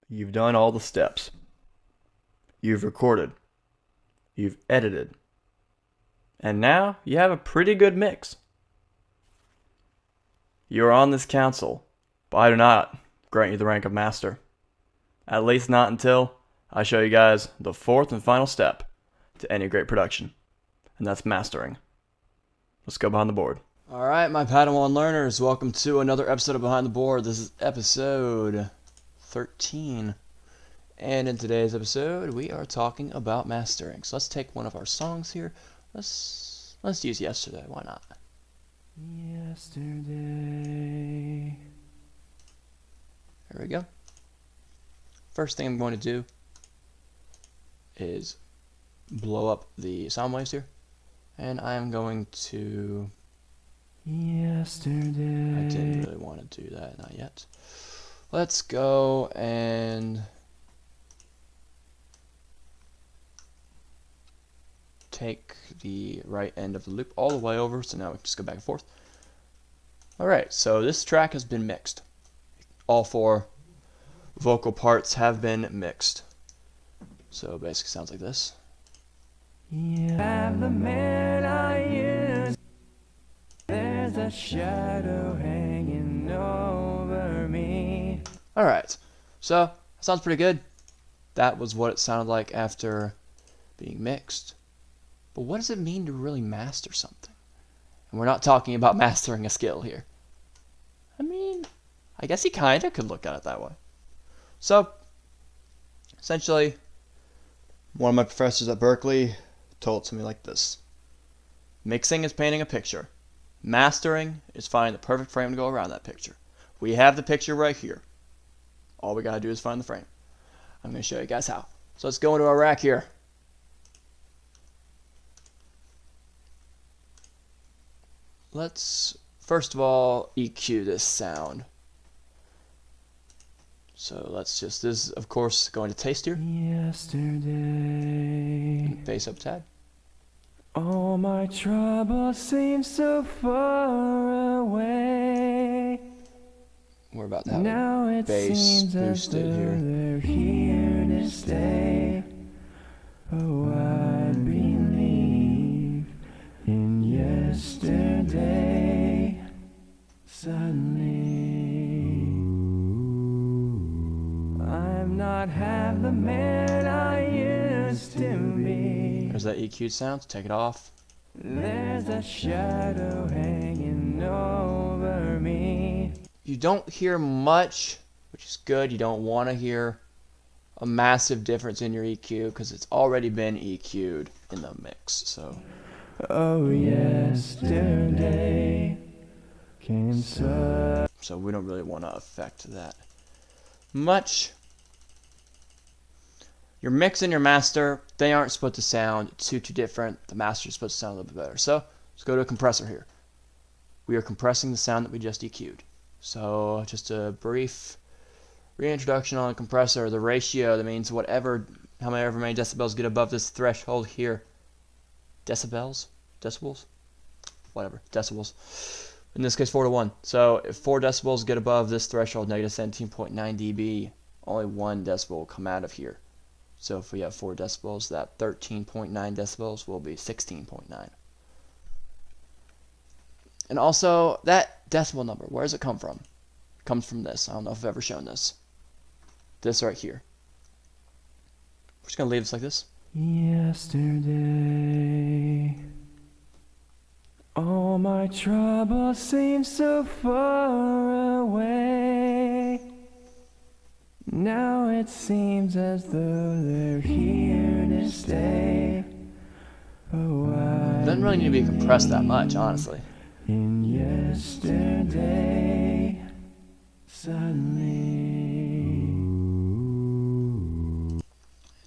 You've done all the steps. You've recorded. You've edited. And now you have a pretty good mix. You are on this council, but I do not grant you the rank of master. At least not until I show you guys the fourth and final step to any great production, and that's mastering. Let's go behind the board. Alright, my Padawan learners, welcome to another episode of Behind the Board. This is episode 13. And in today's episode, we are talking about mastering. So let's take one of our songs here. Let's use Yesterday, why not? Yesterday. There we go. First thing I'm going to do is blow up the sound waves here. And I'm going to... Yesterday. I didn't really want to do that, not yet. Let's go and take the right end of the loop all the way over, so now we can just go back and forth. Alright, so this track has been mixed. All four vocal parts have been mixed. So basically sounds like this. I'm the man I used. There's a shadow hanging over me. Alright, so sounds pretty good. That was what it sounded like after being mixed. But what does it mean to really master something? And we're not talking about mastering a skill here. I mean, I guess you kinda could look at it that way. So, essentially, one of my professors at Berkeley told it to me like this. Mixing is painting a picture. Mastering is finding the perfect frame to go around that picture. We have the picture right here. All we gotta do is find the frame. I'm gonna show you guys how. So let's go into our rack here. Let's first of all EQ this sound. So let's just, this is of course going to taste here. Yesterday. Bass up tab. All my troubles seem so far away. We're about to have now a bass boosted here. They're here to stay. Oh, I believe in yesterday. Suddenly, I'm not half the man I used to be. There's that EQ sound, take it off. There's a shadow hanging over me. You don't hear much, which is good. You don't want to hear a massive difference in your EQ because it's already been EQ'd in the mix. So, oh, yesterday came so we don't really want to affect that much. Your mix and your master, they aren't supposed to sound too different. The master is supposed to sound a little bit better. So let's go to a compressor here. We are compressing the sound that we just EQ'd. So just a brief reintroduction on a compressor. The ratio, that means however many decibels get above this threshold here. Decibels? Decibels? Whatever. Decibels. In this case, 4 to 1. So if 4 decibels get above this threshold, negative 17.9 dB, only 1 decibel will come out of here. So if we have 4 decibels, that 13.9 decibels will be 16.9. And also, that decibel number, where does it come from? It comes from this. I don't know if I've ever shown this. This right here. We're just going to leave this like this. Yesterday, all my troubles seem so far away. Now it seems as though they're here to stay. Oh, doesn't really need to be compressed that much, honestly. In yesterday, suddenly.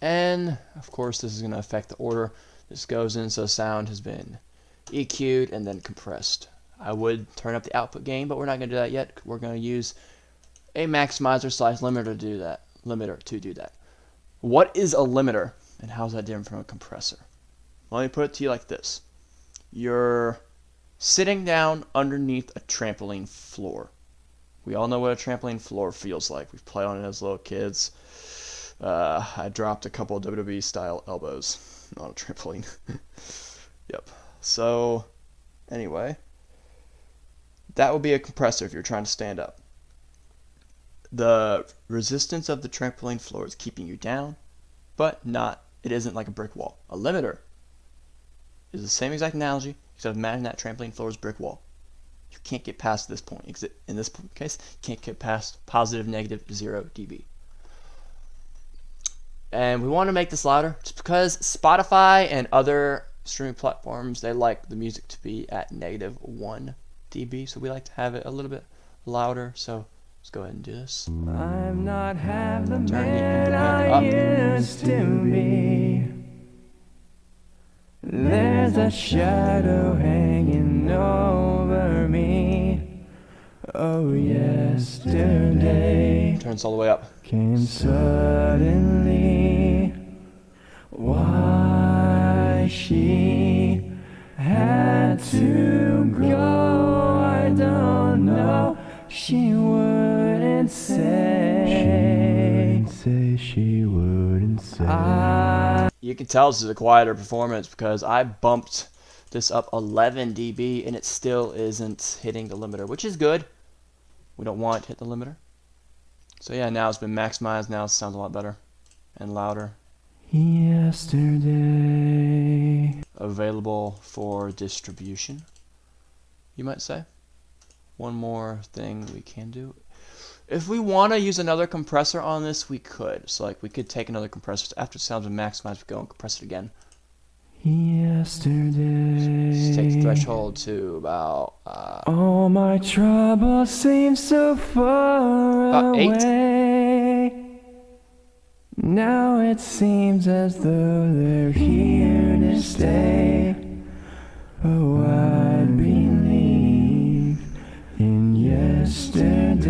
And of course, this is going to affect the order this goes in. So sound has been EQ'd and then compressed. I would turn up the output gain, but we're not going to do that yet. We're going to use a maximizer / limiter to do that. What is a limiter and how is that different from a compressor? Let me put it to you like this. You're sitting down underneath a trampoline floor. We all know what a trampoline floor feels like. We've played on it as little kids. I dropped a couple of WWE style elbows on a trampoline. Yep. So, anyway, that would be a compressor if you're trying to stand up. The resistance of the trampoline floor is keeping you down, but it isn't like a brick wall. A limiter is the same exact analogy, except imagine that trampoline floor is brick wall. You can't get past this point. In this case, you can't get past positive, negative 0 dB. And we want to make this louder just because Spotify and other streaming platforms, they like the music to be at negative 1 dB. So we like to have it a little bit louder. So let's go ahead and do this. I'm not half the Turn man the I input up. used to be. There's a shadow hanging over me. Oh, yesterday Turn this all the way up. came suddenly. Why she had to go, I don't know. She wouldn't say. She wouldn't say. You can tell this is a quieter performance because I bumped this up 11 dB and it still isn't hitting the limiter, which is good. We don't want it to hit the limiter. So yeah, now it's been maximized. Now it sounds a lot better and louder. Yesterday. Available for distribution, you might say. One more thing we can do. If we want to use another compressor on this, we could. So like we could take another compressor. After it sounds been maximized, we go and compress it again. Yesterday. Just take the threshold to about All my troubles seem so far About 8. away. Now it seems as though they're here to stay. Oh, I believe in yesterday.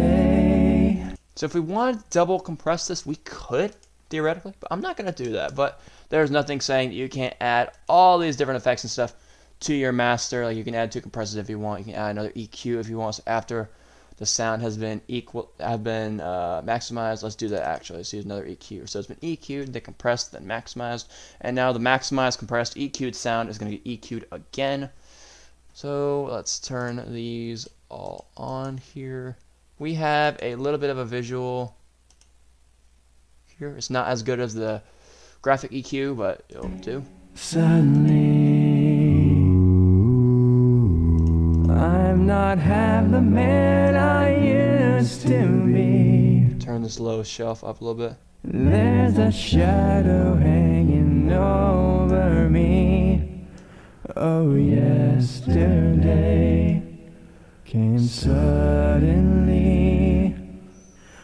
So if we wanted to double compress this, we could, theoretically, but I'm not going to do that. But there's nothing saying that you can't add all these different effects and stuff to your master. Like you can add 2 compressors if you want. You can add another EQ if you want. So after the sound has been maximized, let's do that actually. Let's use another EQ. So it's been EQ'd, then compressed, then maximized. And now the maximized, compressed, EQ'd sound is going to get EQ'd again. So let's turn these all on here. We have a little bit of a visual here. It's not as good as the graphic EQ, but it'll do. Suddenly, I'm not half the man I used to be. Turn this low shelf up a little bit. There's a shadow hanging over me. Oh, yesterday came suddenly.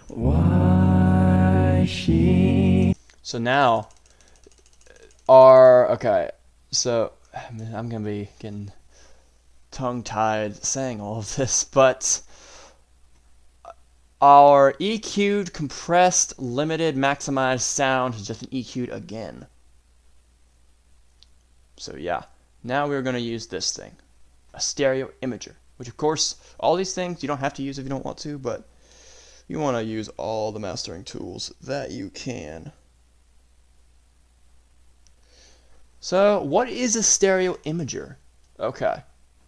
Why she? So now, so I'm gonna be getting tongue-tied saying all of this, but our EQ'd, compressed, limited, maximized sound has just been EQ'd again. So yeah, now we're gonna use this thing, a stereo imager, which of course, all these things you don't have to use if you don't want to, but you want to use all the mastering tools that you can. So, what is a stereo imager? Okay,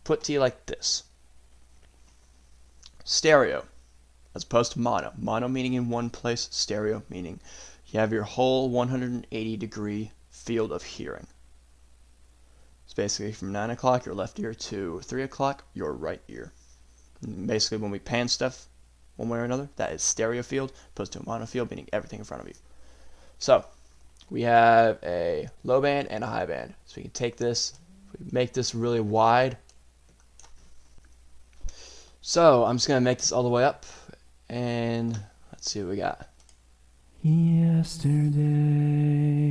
put to you like this. Stereo, as opposed to mono. Mono meaning in one place, stereo meaning you have your whole 180-degree field of hearing. It's basically from 9 o'clock, your left ear, to 3 o'clock, your right ear. And basically, when we pan stuff one way or another, that is stereo field, opposed to a mono field, meaning everything in front of you. So, we have a low band and a high band. So we can take this, we make this really wide. So I'm just going to make this all the way up, and let's see what we got. Yesterday.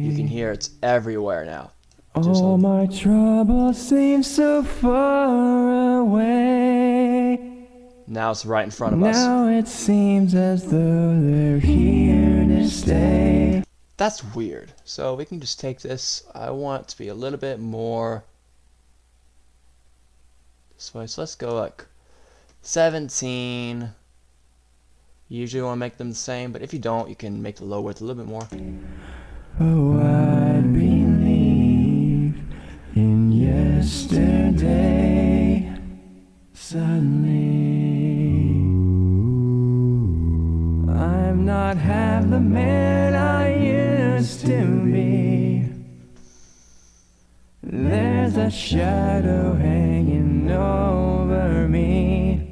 You can hear it's everywhere now. All my troubles seem so far away. Now it's right in front of us. Now it seems as though they're here to stay. That's weird. So we can just take this. I want it to be a little bit more this way. So let's go like 17. You usually want to make them the same, but if you don't, you can make the low width a little bit more. Oh, I believe in yesterday. Suddenly, I'm not half the man I used to be. There's a shadow hanging over me.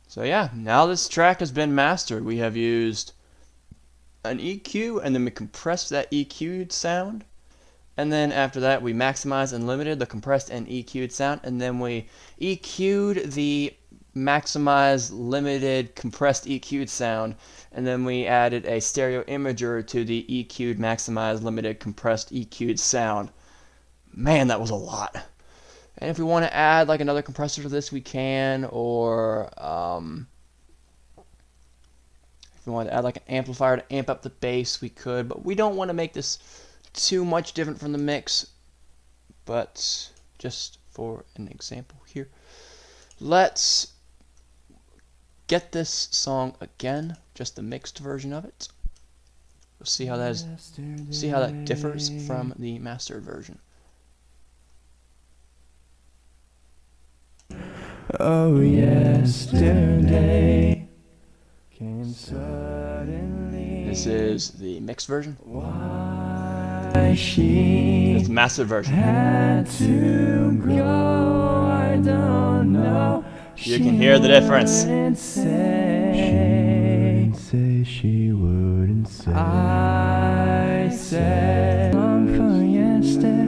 So yeah, now this track has been mastered. We have used an EQ, and then we compressed that EQ'd sound, and then after that we maximized and limited the compressed and EQ'd sound, and then we EQ'd the maximized, limited, compressed, EQ'd sound, and then we added a stereo imager to the EQ'd, maximized, limited, compressed, EQ'd sound. Man, that was a lot. And if we want to add like another compressor to this, we can, or if we want to add like an amplifier to amp up the bass, we could, but we don't want to make this too much different from the mix. But just for an example here, let's get this song again, just the mixed version of it. We'll see how that differs from the mastered version. Oh, yesterday came suddenly. This is the mixed version. Why she It's the mastered version. had to go, I don't know. You can hear the difference. She wouldn't say. I said, I'm for yesterday.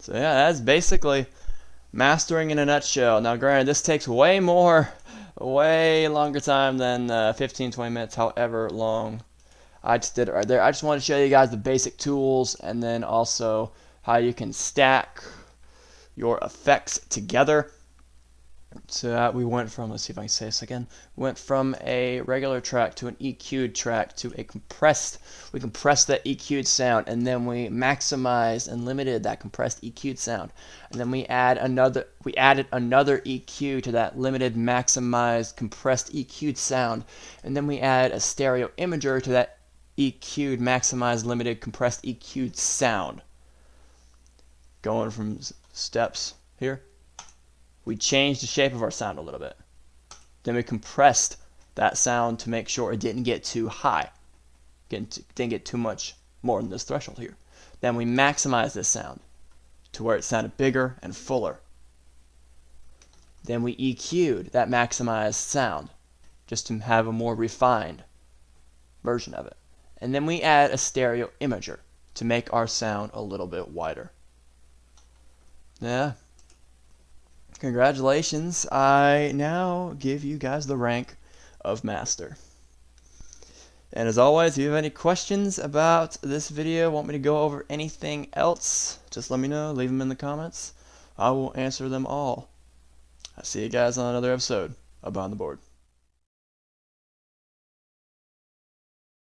So yeah, that's basically mastering in a nutshell. Now granted, this takes way longer time than 15-20 minutes, however long. I just did it right there. I just want to show you guys the basic tools, and then also how you can stack your effects together. So we went from, let's see if I can say this again, went from a regular track to an EQ'd track to a compressed. We compressed that EQ'd sound, and then we maximized and limited that compressed EQ'd sound, and then we added another EQ to that limited, maximized, compressed EQ'd sound, and then we add a stereo imager to that EQ'd, maximized, limited, compressed EQ'd sound. Going from steps here, we changed the shape of our sound a little bit. Then we compressed that sound to make sure it didn't get too high. Didn't get too much more than this threshold here. Then we maximized this sound to where it sounded bigger and fuller. Then we EQ'd that maximized sound just to have a more refined version of it. And then we add a stereo imager to make our sound a little bit wider. Yeah. Congratulations, I now give you guys the rank of Master. And as always, if you have any questions about this video, want me to go over anything else, just let me know, leave them in the comments. I will answer them all. I'll see you guys on another episode of Behind the Board.